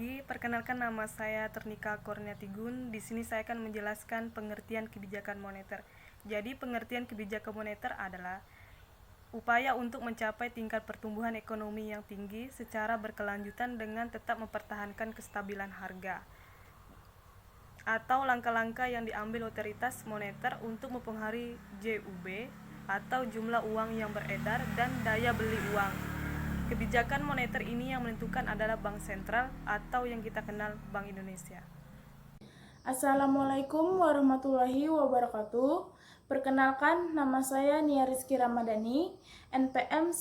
pagi. Perkenalkan, nama saya Ternika Kurniatigun. Di sini saya akan menjelaskan pengertian kebijakan moneter. Jadi, pengertian kebijakan moneter adalah upaya untuk mencapai tingkat pertumbuhan ekonomi yang tinggi secara berkelanjutan dengan tetap mempertahankan kestabilan harga, atau langkah-langkah yang diambil otoritas moneter untuk mempengaruhi JUB atau jumlah uang yang beredar dan daya beli uang. Kebijakan moneter ini yang menentukan adalah Bank Sentral atau yang kita kenal Bank Indonesia. Assalamualaikum warahmatullahi wabarakatuh. Perkenalkan, nama saya Nia Rizky Ramadhani, NPM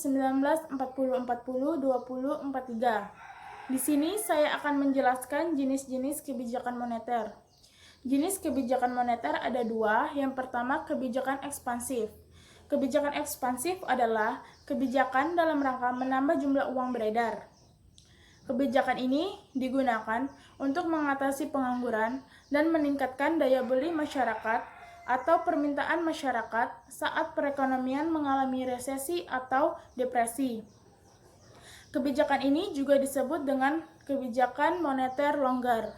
1940402043. Di sini saya akan menjelaskan jenis-jenis kebijakan moneter. Jenis kebijakan moneter ada dua. Yang pertama, kebijakan ekspansif. Kebijakan ekspansif adalah kebijakan dalam rangka menambah jumlah uang beredar. Kebijakan ini digunakan untuk mengatasi pengangguran dan meningkatkan daya beli masyarakat atau permintaan masyarakat saat perekonomian mengalami resesi atau depresi. Kebijakan ini juga disebut dengan kebijakan moneter longgar.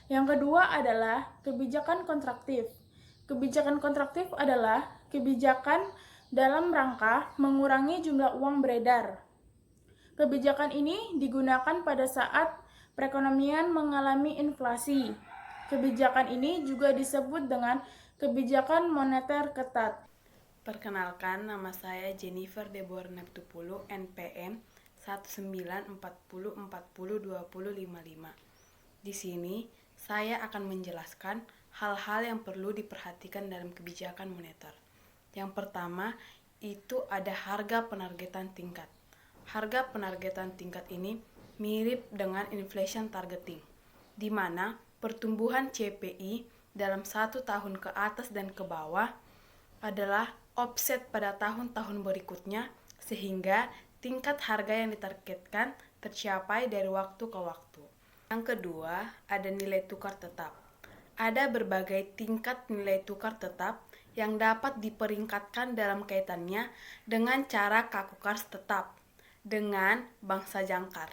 Yang kedua adalah kebijakan kontraktif. Kebijakan kontraktif adalah kebijakan dalam rangka mengurangi jumlah uang beredar. Kebijakan ini digunakan pada saat perekonomian mengalami inflasi. Kebijakan ini juga disebut dengan kebijakan moneter ketat. Perkenalkan, nama saya Jennifer Deborah Neptupulu, NPM 1940402055. Di sini, saya akan menjelaskan hal-hal yang perlu diperhatikan dalam kebijakan moneter. Yang pertama, itu ada harga penargetan tingkat. Harga penargetan tingkat ini mirip dengan inflation targeting, di mana pertumbuhan CPI dalam 1 tahun ke atas dan ke bawah adalah offset pada tahun-tahun berikutnya, sehingga tingkat harga yang ditargetkan tercapai dari waktu ke waktu. Yang kedua, ada nilai tukar tetap. Ada berbagai tingkat nilai tukar tetap yang dapat diperingkatkan dalam kaitannya dengan cara kakukars tetap dengan bangsa jangkar.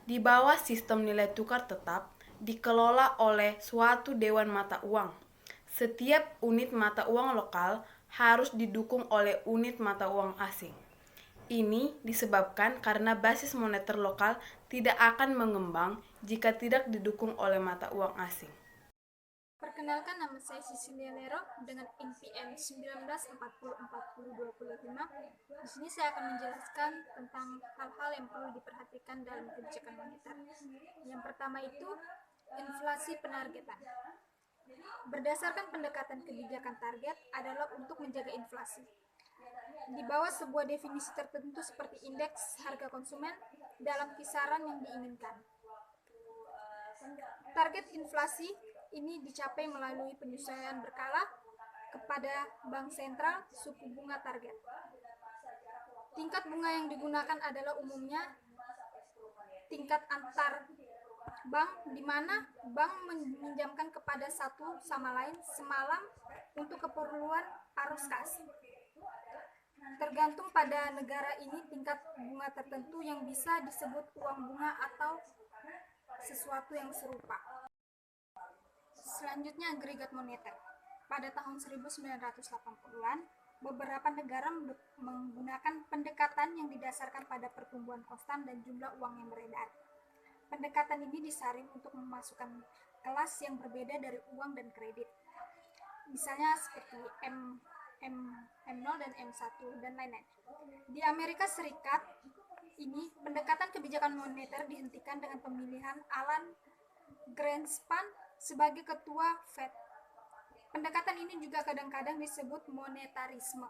Di bawah sistem nilai tukar tetap dikelola oleh suatu dewan mata uang. Setiap unit mata uang lokal harus didukung oleh unit mata uang asing. Ini disebabkan karena basis moneter lokal tidak akan mengembang jika tidak didukung oleh mata uang asing. Perkenalkan, nama saya Cecilia Lero dengan NPM 1940402055. Di sini saya akan menjelaskan tentang hal-hal yang perlu diperhatikan dalam kebijakan moneter. Yang pertama itu inflasi penargetan. Berdasarkan pendekatan kebijakan target adalah untuk menjaga inflasi. Di bawah sebuah definisi tertentu seperti indeks harga konsumen dalam kisaran yang diinginkan. Target inflasi ini dicapai melalui penyesuaian berkala kepada bank sentral suku bunga target. Tingkat bunga yang digunakan adalah umumnya tingkat antar bank, di mana bank meminjamkan kepada satu sama lain semalam untuk keperluan arus kas. Tergantung pada negara ini tingkat bunga tertentu yang bisa disebut uang bunga atau sesuatu yang serupa. Selanjutnya, agregat moneter. Pada tahun 1980-an, beberapa negara menggunakan pendekatan yang didasarkan pada pertumbuhan konstan dan jumlah uang yang beredar. Pendekatan ini disaring untuk memasukkan kelas yang berbeda dari uang dan kredit. Misalnya seperti M0 dan M1 dan lain-lain. Di Amerika Serikat, ini pendekatan kebijakan moneter dihentikan dengan pemilihan Alan Greenspan sebagai ketua Fed. Pendekatan ini juga kadang-kadang disebut monetarisme.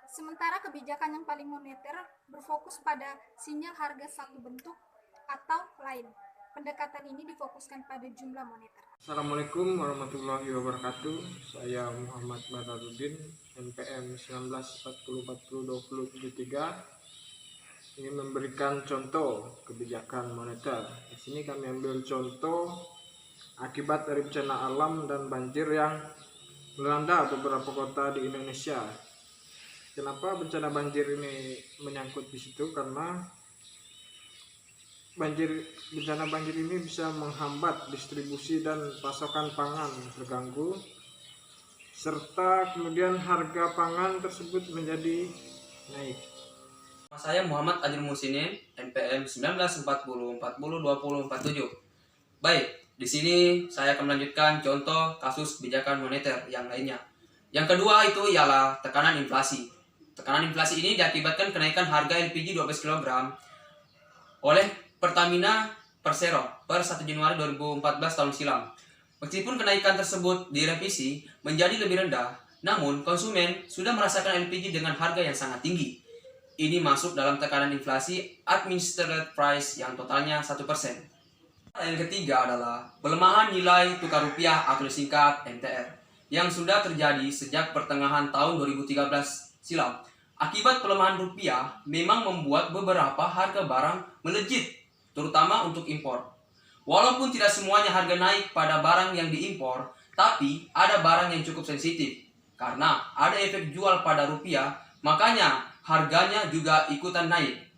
Sementara kebijakan yang paling moneter berfokus pada sinyal harga satu bentuk atau lain. Pendekatan ini difokuskan pada jumlah moneter. Assalamualaikum warahmatullahi wabarakatuh. Saya Muhammad Badarudin, NPM 1940402073, ingin memberikan contoh kebijakan moneter. Di sini kami ambil contoh akibat dari bencana alam dan banjir yang melanda beberapa kota di Indonesia. Kenapa bencana banjir ini menyangkut di situ? Karena bencana banjir ini bisa menghambat distribusi dan pasokan pangan terganggu, serta kemudian harga pangan tersebut menjadi naik. Nama saya Muhammad Adil Musinin, NPM 1940402047. Baik, di sini saya akan melanjutkan contoh kasus kebijakan moneter yang lainnya. Yang kedua itu ialah tekanan inflasi. Tekanan inflasi ini diakibatkan kenaikan harga LPG 12 kg oleh Pertamina Persero per 1 Januari 2014 tahun silam. Meskipun kenaikan tersebut direvisi menjadi lebih rendah, namun konsumen sudah merasakan LPG dengan harga yang sangat tinggi. Ini masuk dalam tekanan inflasi administered price yang totalnya 1%. Yang ketiga adalah pelemahan nilai tukar rupiah atau disingkat NTR yang sudah terjadi sejak pertengahan tahun 2013 silam. Akibat pelemahan rupiah memang membuat beberapa harga barang melejit, terutama untuk impor. Walaupun tidak semuanya harga naik pada barang yang diimpor, tapi ada barang yang cukup sensitif. Karena ada efek jual pada rupiah, makanya harganya juga ikutan naik.